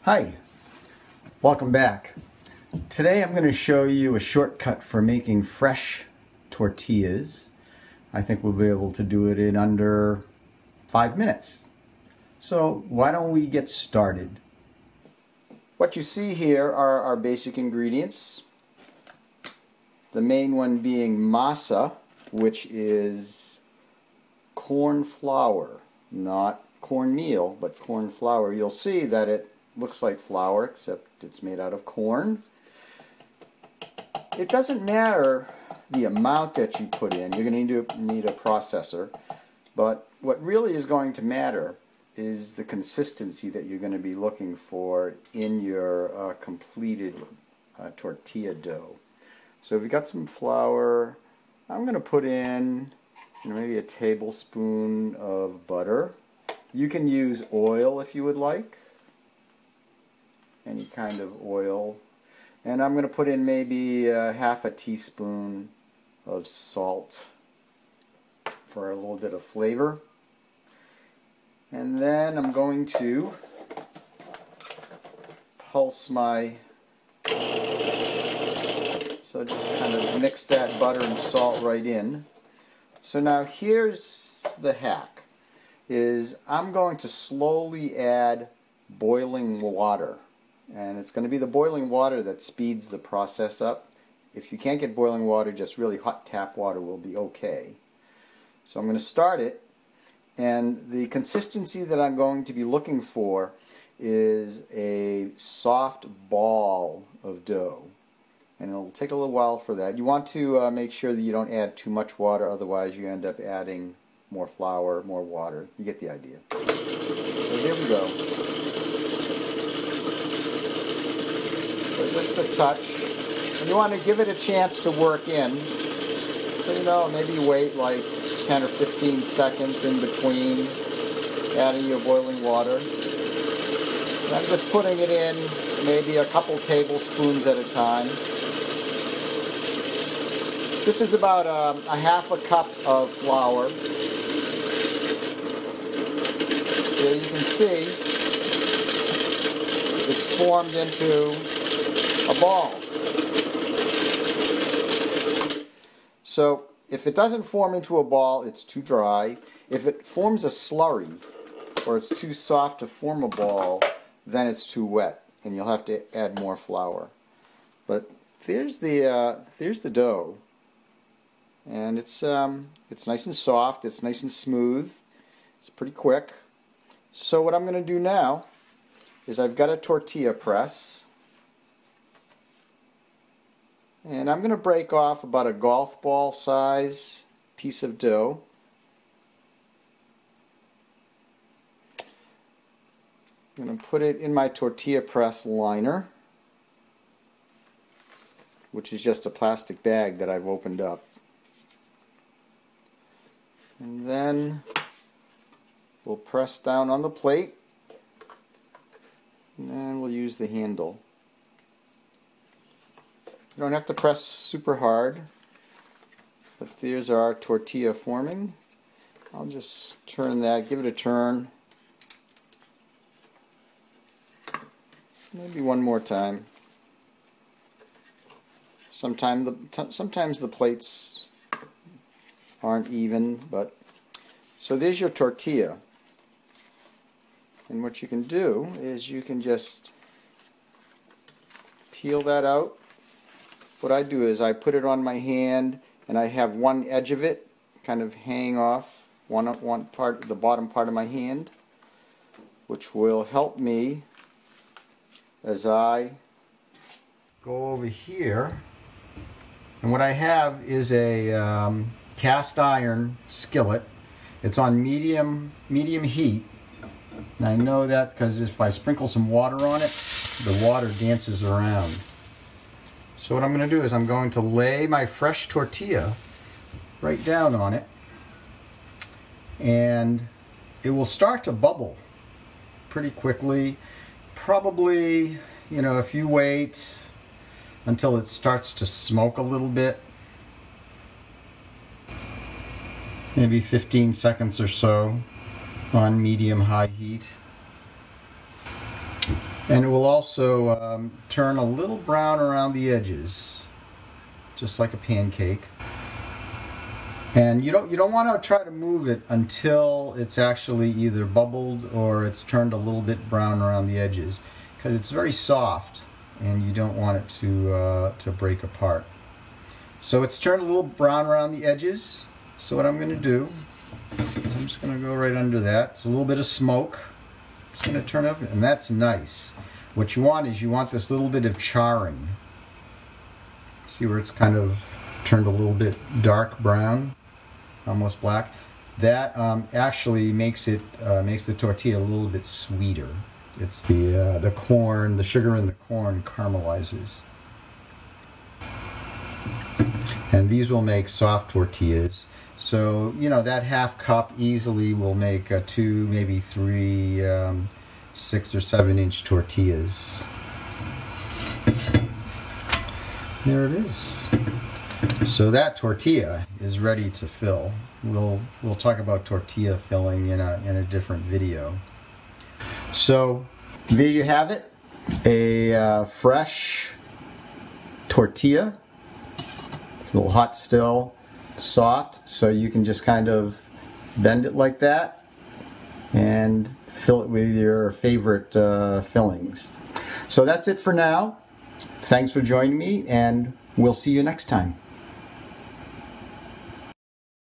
Hi, welcome back. Today I'm going to show you a shortcut for making fresh tortillas. I think we'll be able to do it in under 5 minutes. So why don't we get started? What you see here are our basic ingredients. The main one being masa, which is corn flour, not cornmeal, but corn flour. You'll see that it looks like flour, except it's made out of corn. It doesn't matter the amount that you put in. You're going to need a processor, but what really is going to matter is the consistency that you're going to be looking for in your completed tortilla dough. So if you've got some flour, I'm going to put in maybe a tablespoon of butter. You can use oil if you would like, any kind of oil. And I'm going to put in maybe half a teaspoon of salt for a little bit of flavor. And then I'm going to pulse my, so just kind of mix that butter and salt right in. So now here's the hack, is I'm going to slowly add boiling water. And it's going to be the boiling water that speeds the process up. If you can't get boiling water, just really hot tap water will be okay. So I'm going to start it, and the consistency that I'm going to be looking for is a soft ball of dough. And it'll take a little while for that. You want to make sure that you don't add too much water, otherwise you end up adding more flour, more water. You get the idea. So here we go. So just a touch. And you want to give it a chance to work in. So maybe wait like 10 or 15 seconds in between adding your boiling water. And I'm just putting it in maybe a couple tablespoons at a time. This is about a half a cup of flour. So you can see it's formed into a ball. So if it doesn't form into a ball, it's too dry. If it forms a slurry, or it's too soft to form a ball, then it's too wet, and you'll have to add more flour. But there's the dough, and it's nice and soft. It's nice and smooth. It's pretty quick. So what I'm going to do now is I've got a tortilla press. And I'm going to break off about a golf ball size piece of dough. I'm going to put it in my tortilla press liner, which is just a plastic bag that I've opened up. And then we'll press down on the plate, and then we'll use the handle. You don't have to press super hard, but there's our tortilla forming. I'll just turn that, give it a turn. Maybe one more time. Sometimes the plates aren't even, but so there's your tortilla. And what you can do is you can just peel that out. What I do is I put it on my hand, and I have one edge of it kind of hang off one part, the bottom part of my hand, which will help me as I go over here. And what I have is a cast iron skillet. It's on medium heat. And I know that because if I sprinkle some water on it, the water dances around. So what I'm going to do is I'm going to lay my fresh tortilla right down on it, and it will start to bubble pretty quickly. Probably, if you wait until it starts to smoke a little bit, maybe 15 seconds or so on medium-high heat. And it will also turn a little brown around the edges, just like a pancake. And you don't want to try to move it until it's actually either bubbled or it's turned a little bit brown around the edges, because it's very soft and you don't want it to break apart. So it's turned a little brown around the edges. So what I'm going to do is I'm just going to go right under that. It's a little bit of smoke. Just going to turn it up, and that's nice. What you want is you want this little bit of charring. See where it's kind of turned a little bit dark brown, almost black. That actually makes the tortilla a little bit sweeter. It's the corn, the sugar in the corn caramelizes. And these will make soft tortillas. So, you know, that half cup easily will make 2, maybe 3 6 or 7 inch tortillas. There it is. So that tortilla is ready to fill. We'll talk about tortilla filling in a different video. So there you have it, a fresh tortilla. It's a little hot still, soft, so you can just kind of bend it like that and fill it with your favorite fillings. So that's it for now. Thanks for joining me, and we'll see you next time.